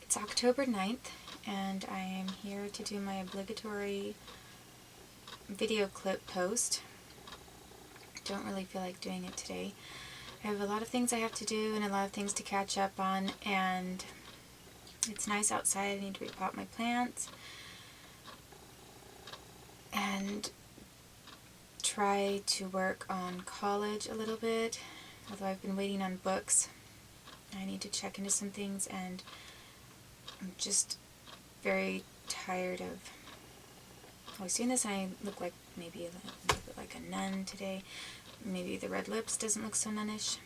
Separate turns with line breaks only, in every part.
It's October 9th, and I am here to do my obligatory video clip post. Don't really feel like doing it today. I have a lot of things I have to do and a lot of things to catch up on, and it's nice outside. I need to repot my plants and try to work on college a little bit, although I've been waiting on books. I need to check into some things, and I'm just very tired of always doing this. I look like maybe a little bit like a nun today. Maybe the red lips doesn't look so nunnish.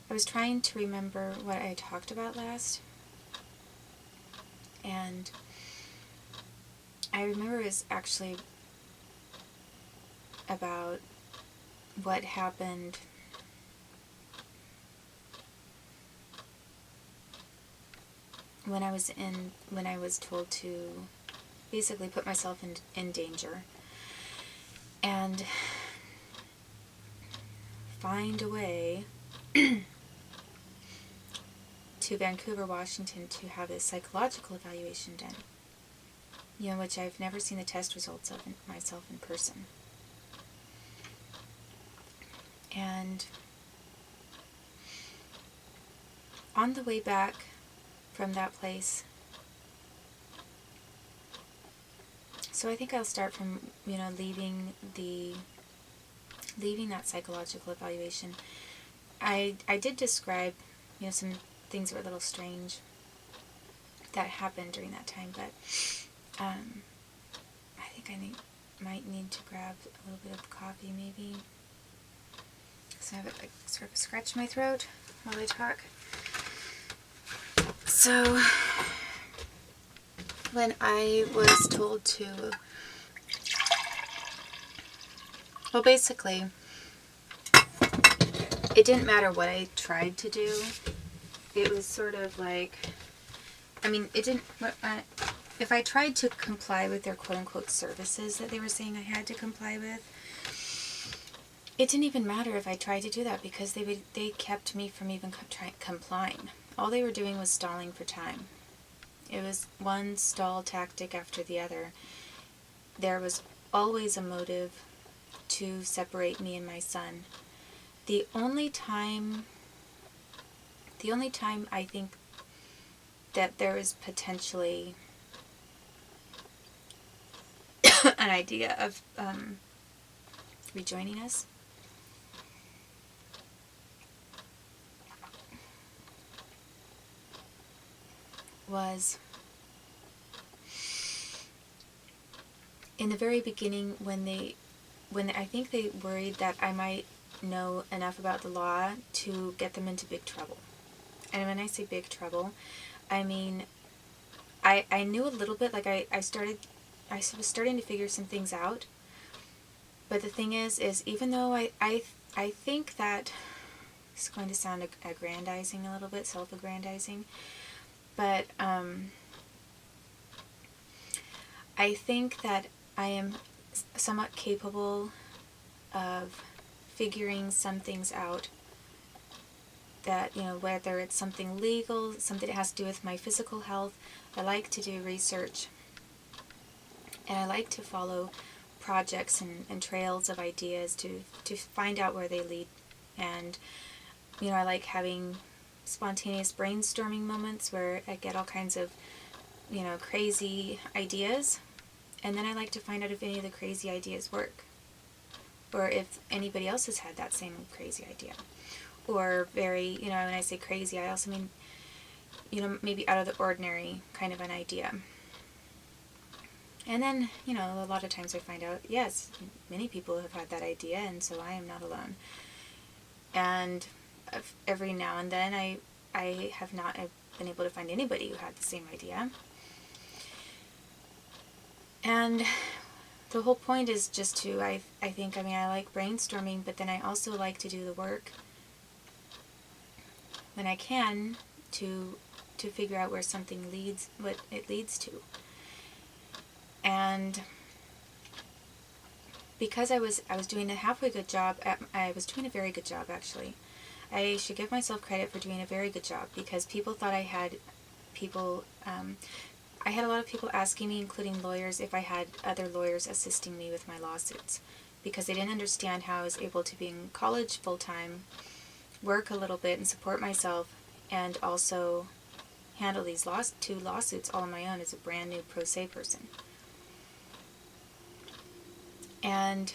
I was trying to remember what I talked about last, and I remember it was actually about what happened when I was told to basically put myself in danger and find a way to Vancouver, Washington to have a psychological evaluation done. Which I've never seen the test results of myself in person. And on the way back from that place, so I think I'll start from, leaving that psychological evaluation. I did describe, some things that were a little strange that happened during that time, but I think I might need to grab a little bit of coffee, maybe. So I have sort of a scratch in my throat while I talk. So when I was told to, well, basically, it didn't matter what I tried to do. It was sort of like, it didn't, if I tried to comply with their quote-unquote services that they were saying I had to comply with, it didn't even matter if I tried to do that, because they kept me from even complying. All they were doing was stalling for time. It was one stall tactic after the other. There was always a motive to separate me and my son. The only time I think that there was potentially an idea of rejoining us was in the very beginning, when I think they worried that I might know enough about the law to get them into big trouble. And when I say big trouble, I mean I knew a little bit. Like I was starting to figure some things out. But the thing is even though I think that it's going to sound aggrandizing a little bit, self-aggrandizing, but I think that I am somewhat capable of figuring some things out, that, whether it's something legal, something that has to do with my physical health. I like to do research, and I like to follow projects and trails of ideas to find out where they lead. And, I like having spontaneous brainstorming moments where I get all kinds of, crazy ideas, and then I like to find out if any of the crazy ideas work, or if anybody else has had that same crazy idea. Or very, when I say crazy, I also mean, maybe out of the ordinary kind of an idea. And then, a lot of times I find out, yes, many people have had that idea, and so I am not alone. And every now and then I have not been able to find anybody who had the same idea. And the whole point is just to, I think, I like brainstorming, but then I also like to do the work when I can to figure out where something leads, what it leads to. And because I was doing a halfway good job, I was doing a very good job, actually. I should give myself credit for doing a very good job, because people thought I had people, I had a lot of people asking me, including lawyers, if I had other lawyers assisting me with my lawsuits, because they didn't understand how I was able to be in college full-time, work a little bit and support myself, and also handle these two lawsuits all on my own as a brand new pro se person. And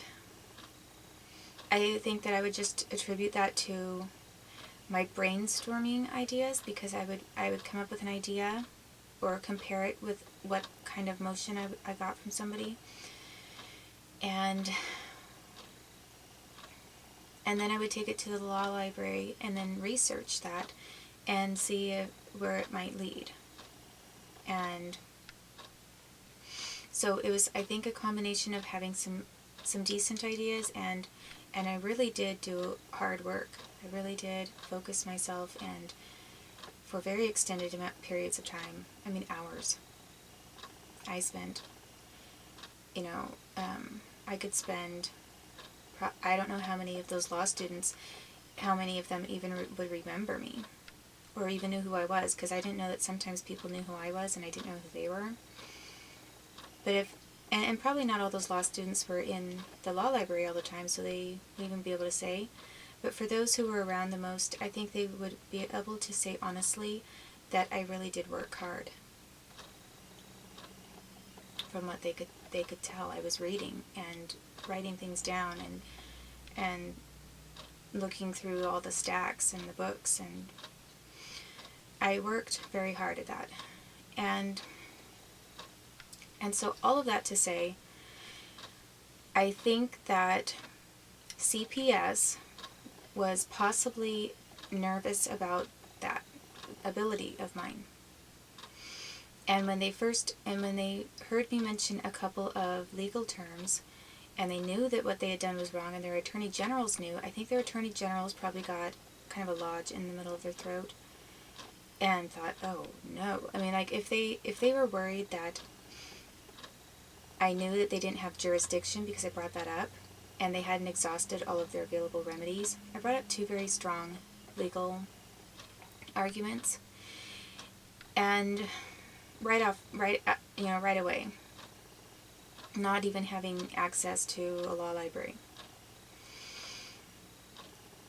I think that I would just attribute that to my brainstorming ideas, because I would come up with an idea or compare it with what kind of motion I got from somebody, and then I would take it to the law library and then research that and see where it might lead. And so it was, I think, a combination of having some decent ideas, and I really did do hard work. I really did focus myself, and for very extended periods of time, I mean hours, I spent, I could spend, I don't know how many of those law students, how many of them even would remember me, or even knew who I was, because I didn't know that sometimes people knew who I was and I didn't know who they were. But and probably not all those law students were in the law library all the time, so they wouldn't even be able to say. But for those who were around the most, I think they would be able to say honestly that I really did work hard. From what they could tell, I was reading and writing things down and looking through all the stacks and the books, and I worked very hard at that. And so all of that to say, I think that CPS was possibly nervous about that ability of mine. And when they heard me mention a couple of legal terms, and they knew that what they had done was wrong, and their attorney generals knew, I think their attorney generals probably got kind of a lodge in the middle of their throat and thought, oh no. I mean, like, if they were worried that I knew that they didn't have jurisdiction because I brought that up, and they hadn't exhausted all of their available remedies. I brought up two very strong legal arguments, and right away, not even having access to a law library.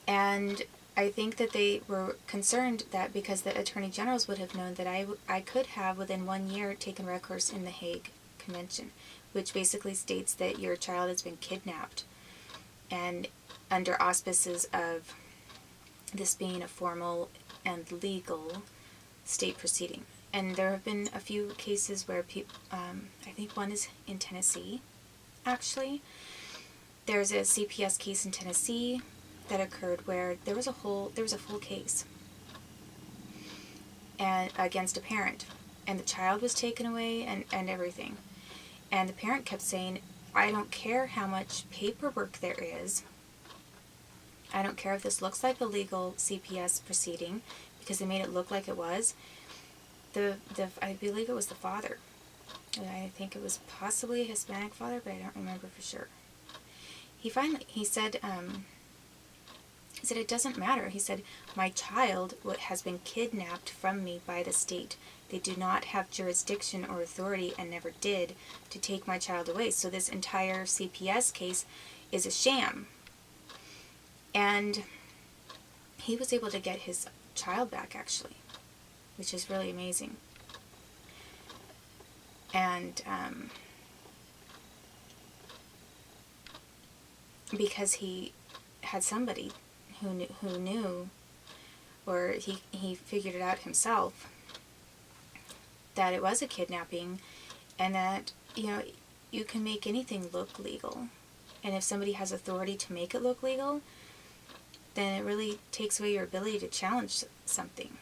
And I think that they were concerned that because the attorney generals would have known that I could have within 1 year taken recourse in the Hague Convention, which basically states that your child has been kidnapped, and under auspices of this being a formal and legal state proceeding. And there have been a few cases where people, I think one is in Tennessee, actually. There's a CPS case in Tennessee that occurred where there was a full case and against a parent, and the child was taken away and everything. And the parent kept saying, I don't care how much paperwork there is. I don't care if this looks like a legal CPS proceeding, because they made it look like it was. I believe it was the father. I think it was possibly a Hispanic father, but I don't remember for sure. He said, it doesn't matter. He said, my child has been kidnapped from me by the state. They do not have jurisdiction or authority, and never did, to take my child away. So this entire CPS case is a sham. And he was able to get his child back, actually, which is really amazing. And because he had somebody who knew, or he figured it out himself, that it was a kidnapping, and that, you can make anything look legal. And if somebody has authority to make it look legal, then it really takes away your ability to challenge something.